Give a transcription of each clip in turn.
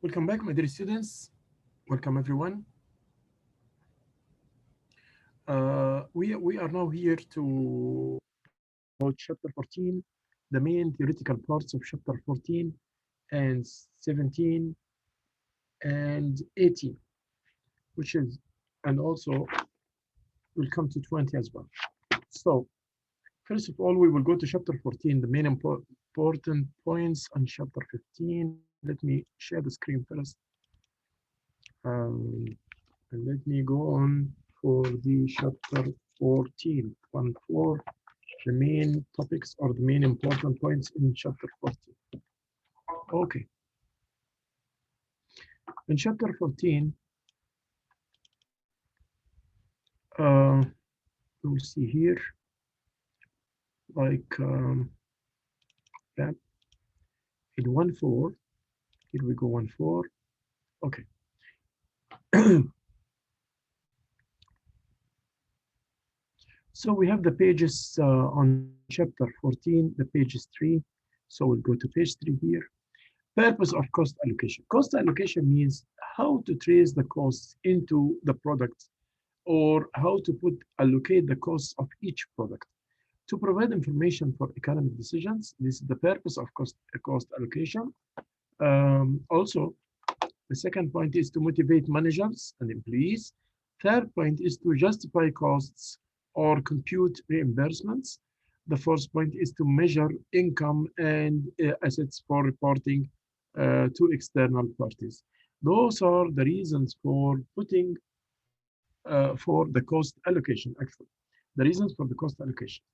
Welcome back, my dear students. Welcome, everyone. We are now here to about chapter 14, the main theoretical parts of chapter 14 and 17 and 18, which is, and also we'll come to 20 as well. So, first of all, we will go to chapter 14, the main important points on chapter 15. Let me share the screen first. Um, and let me go on for the chapter 14, 1-4, the main topics or the main important points in chapter 14. Okay, in chapter 14, you'll see here, like that, in 1-4, here we go 1-4, okay. So we have the pages on chapter 14, the pages 3. So we'll go to page 3 here. Purpose of cost allocation. Cost allocation means how to trace the costs into the product or how to allocate the costs of each product. To provide information for economic decisions, this is the purpose of cost allocation. Also, the second point is to motivate managers and employees. Third point is to justify costs or compute reimbursements. The fourth point is to measure income and assets for reporting to external parties. Those are the reasons for putting for the cost allocation, actually. The reasons for the cost allocation.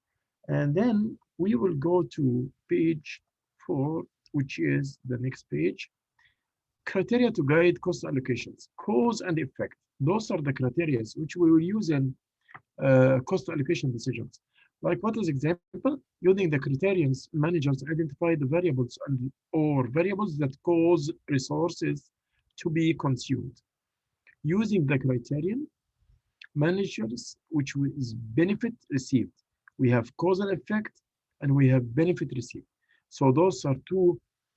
And then we will go to page 4, which is the next page. Criteria to guide cost allocations, cause and effect. Those are the criteria which we will use in cost allocation decisions. Like what is example? Using the criterions, managers identify the variables or variables that cause resources to be consumed. Using the criterion, managers, which is benefit received. We have causal effect and we have benefit received. So those are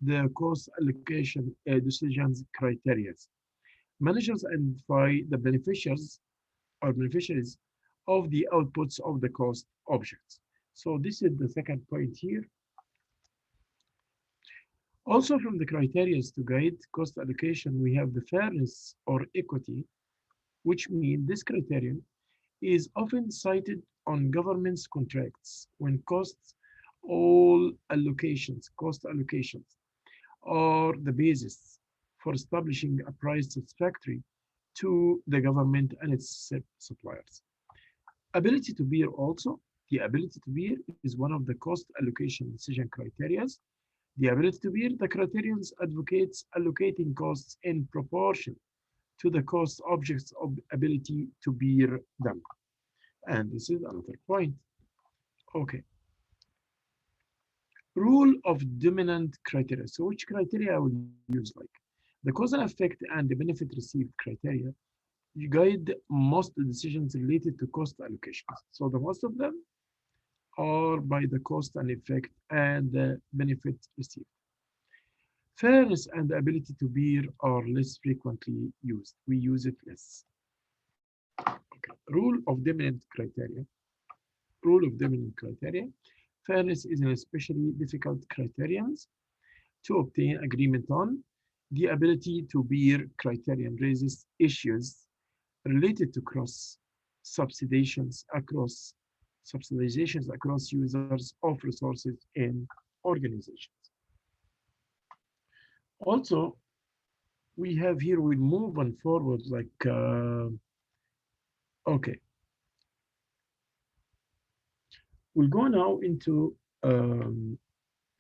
the cost allocation decisions criteria. Managers identify the beneficiaries of the outputs of the cost objects. So this is the second point here. Also from the criteria to guide cost allocation, we have the fairness or equity, which means this criterion is often cited on government's contracts when cost allocations are the basis for establishing a price satisfactory to the government and its suppliers. Ability to bear also, the ability to bear is one of the cost allocation decision criteria. The ability to bear, the criterions advocates allocating costs in proportion to the cost objects of ability to bear them. And this is another point. Okay. Rule of dominant criteria. So which criteria I will use like? The causal effect and the benefit received criteria you guide most decisions related to cost allocations. So the most of them are by the cost and effect and the benefit received. Fairness and the ability to bear are less frequently used. We use it less. Okay. Rule of dominant criteria. Rule of dominant criteria. Fairness is an especially difficult criterion to obtain agreement on. The ability to bear criterion raises issues related to subsidizations across users of resources in organizations. Also, we have here, we'll move on forward like, okay. We'll go now into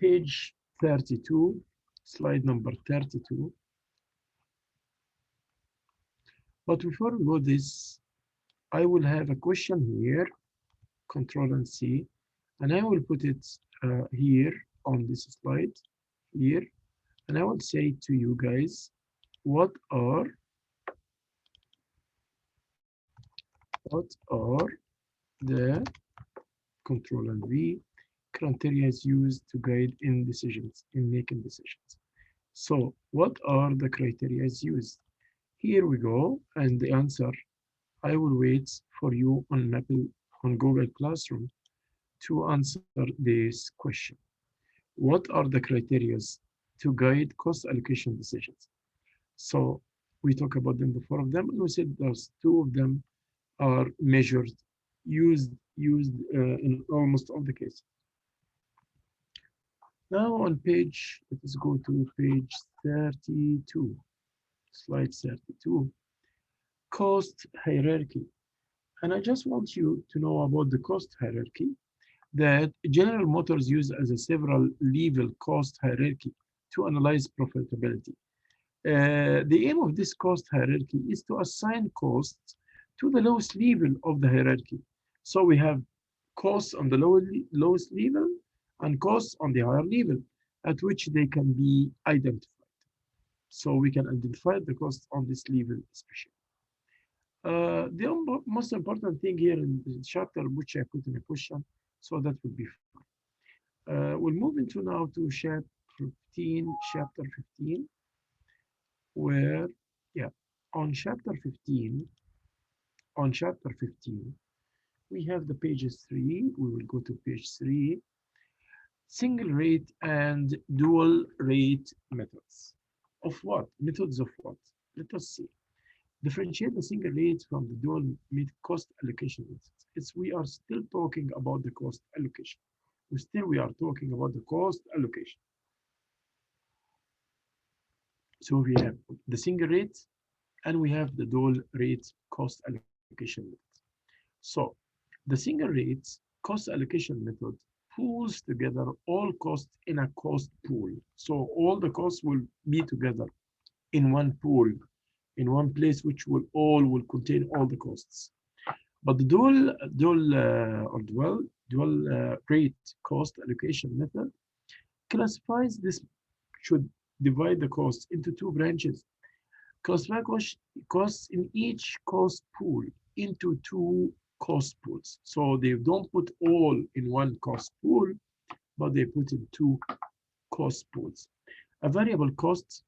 page 32, slide number 32. But before we go this, I will have a question here, Control and C, and I will put it here on this slide here, and I will say to you guys, what are the Control and V criteria is used to guide in making decisions. So what are the criteria used? Here we go, and the answer, I will wait for you on Google Classroom to answer this question. What are the criteria to guide cost allocation decisions? So we talk about them, the four of them, and we said there's two of them are measured, used in almost all the cases. Now on page, let us go to page 32, slide 32, cost hierarchy. And I just want you to know about the cost hierarchy that General Motors use as a several level cost hierarchy to analyze profitability. The aim of this cost hierarchy is to assign costs to the lowest level of the hierarchy. So we have costs on the lowest level and costs on the higher level at which they can be identified. So we can identify the costs on this level especially. The most important thing here in the chapter, which I put in a question, so that would be fine. We'll move into now to chapter 15, where, yeah, on chapter 15, on chapter 15, we have the pages 3. We will go to page 3, single rate and dual rate methods. Of what? Methods of what? Let us see. Differentiate the single rate from the dual cost allocation methods. We are still talking about the cost allocation. We are talking about the cost allocation. So we have the single rate and we have the dual rate cost allocation method. So the single rate cost allocation method pulls together all costs in a cost pool. So all the costs will be together in one pool, in one place, which will contain all the costs. But the dual rate cost allocation method classifies this, should divide the costs into two branches. Classify costs in each cost pool into two cost pools. So they don't put all in one cost pool, but they put in two cost pools. A variable cost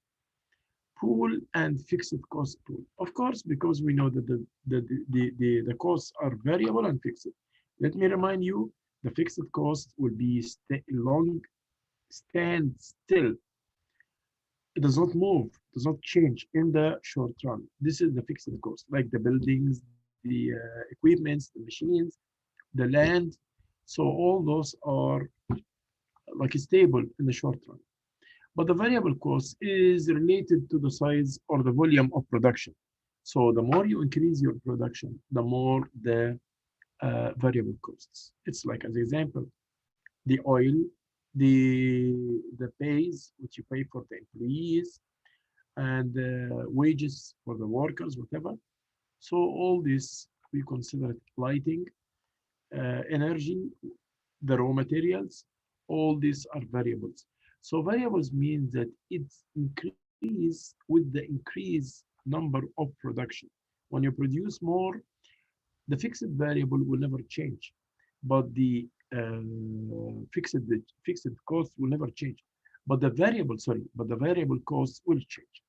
pool and fixed cost pool. Of course, because we know that the costs are variable and fixed. Let me remind you, the fixed cost will be stand still. It does not move, does not change in the short run. This is the fixed cost, like the buildings, the equipments, the machines, the land. So all those are like stable in the short run. But the variable cost is related to the size or the volume of production. So the more you increase your production, the more the variable costs. It's like, as example, the oil, the pays, which you pay for the employees, and wages for the workers, whatever. So all this, we consider it lighting, energy, the raw materials, all these are variables. So variables means that it's increase with the increase number of production. When you produce more, the fixed variable will never change, but the fixed cost will never change. But the variable cost will change.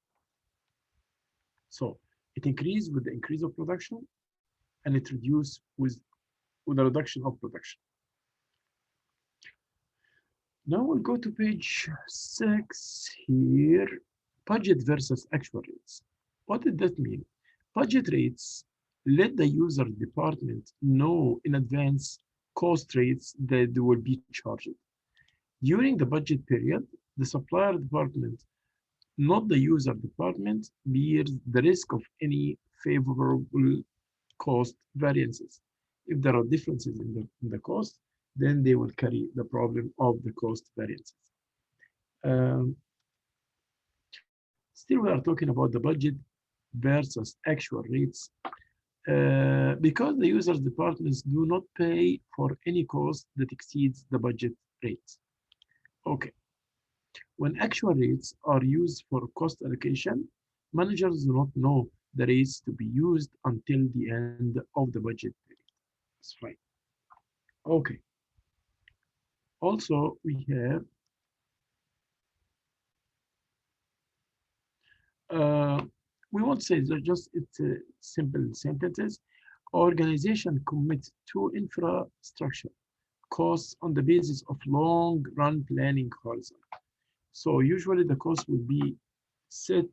So it increases with the increase of production, and it reduces with the reduction of production. Now we'll go to page 6 here, budget versus actual rates. What did that mean? Budget rates let the user department know in advance cost rates that they will be charged. During the budget period, the supplier department, not the user department, bears the risk of any favorable cost variances. If there are differences in the cost, then they will carry the problem of the cost variances. Um, Still, we are talking about the budget versus actual rates because the user's departments do not pay for any cost that exceeds the budget rates. Okay. When actual rates are used for cost allocation, managers do not know the rates to be used until the end of the budget period. That's fine. Okay. Also, we have uh, we won't say that, just it's simple sentences. Organization commit to infrastructure costs on the basis of long run planning horizon. So usually the cost will be set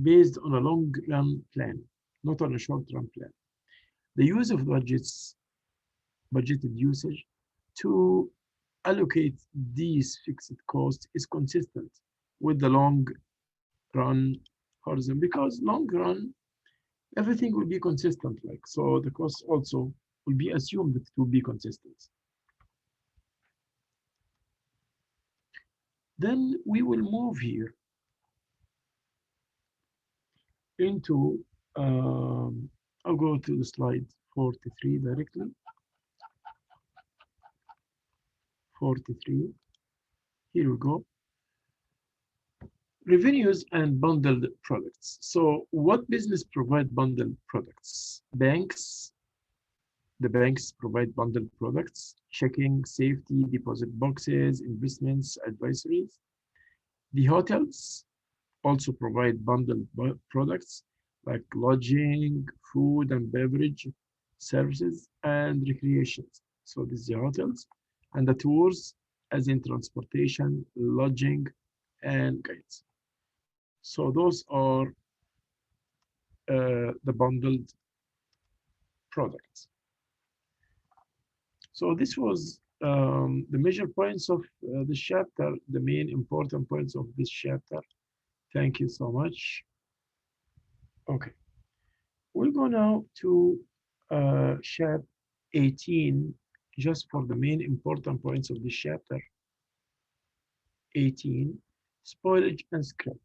based on a long run plan, not on a short run plan. The use of budgeted usage to allocate these fixed costs is consistent with the long run horizon, because long run everything will be consistent, like, so the cost also will be assumed that it will be consistent. Then we will move here into, I'll go to the slide 43 directly. 43, here we go. Revenues and bundled products. So what business provide bundled products? The banks provide bundled products: checking, safety, deposit boxes, investments, advisories. The hotels also provide bundled products like lodging, food and beverage services, and recreation. So this is the hotels, and the tours, as in transportation, lodging, and guides. So those are the bundled products. So this was the major points of this chapter, the main important points of this chapter. Thank you so much. Okay, we'll go now to chapter 18, just for the main important points of this chapter. 18, spoilage and scrap.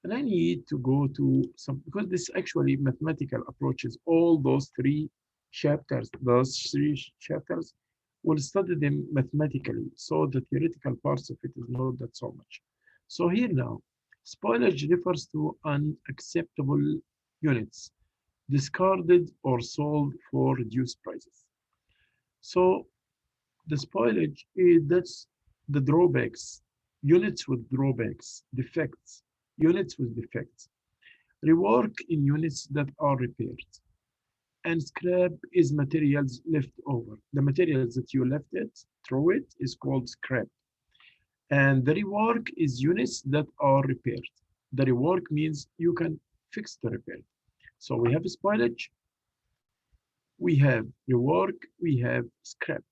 And I need to go to some, because this actually mathematical approaches, all those three chapters, we'll study them mathematically. So the theoretical parts of it is not that so much. So here now, spoilage refers to unacceptable units, discarded or sold for reduced prices. So the spoilage is, that's the drawbacks, units with drawbacks, defects, units with defects, rework in units that are repaired, and scrap is materials left over. The materials that you left it, throw it, is called scrap. And the rework is units that are repaired. The rework means you can fix the repair. So we have spoilage, we have rework, we have scrap.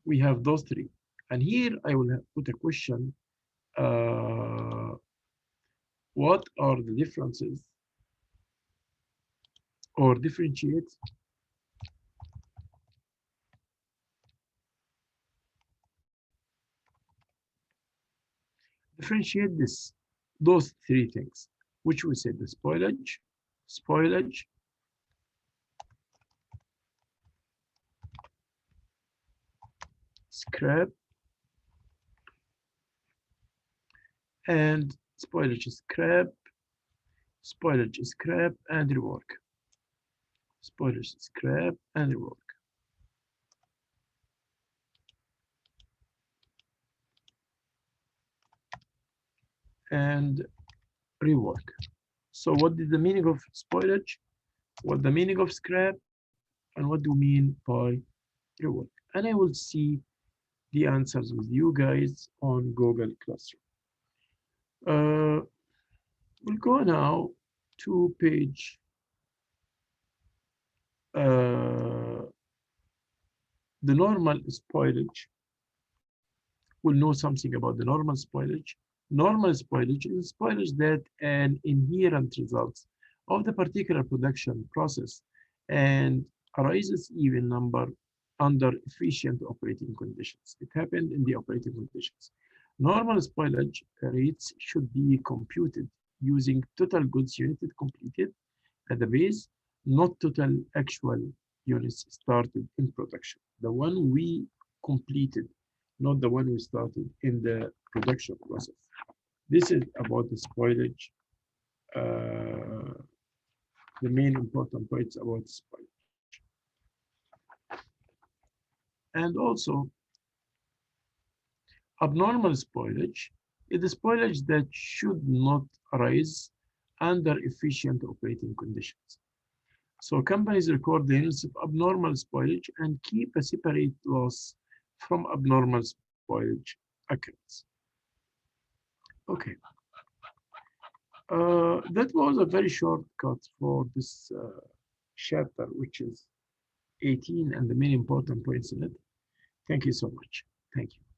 We have those three. And here I will put a question. What are the differences, or differentiate those three things, which we said: the spoilage, scrap, and spoilage is scrap and rework. Spoilage is scrap and rework. And rework. So what is the meaning of spoilage? What the meaning of scrap? And what do we mean by rework? And I will see the answers with you guys on Google Classroom. We'll go now to page the normal spoilage. We'll know something about the normal spoilage. Normal spoilage is spoilage that an inherent result of the particular production process and arises even number under efficient operating conditions. It happened in the operating conditions. Normal spoilage rates should be computed using total goods units completed at the base, not total actual units started in production. The one we completed, not the one we started in the production process. This is about the spoilage, the main important points about spoilage. And also, abnormal spoilage is the spoilage that should not arise under efficient operating conditions. So companies record the units of abnormal spoilage and keep a separate loss from abnormal spoilage occurrence. Okay. That was a very short cut for this chapter, which is 18 and the main important points in it. Thank you so much. Thank you.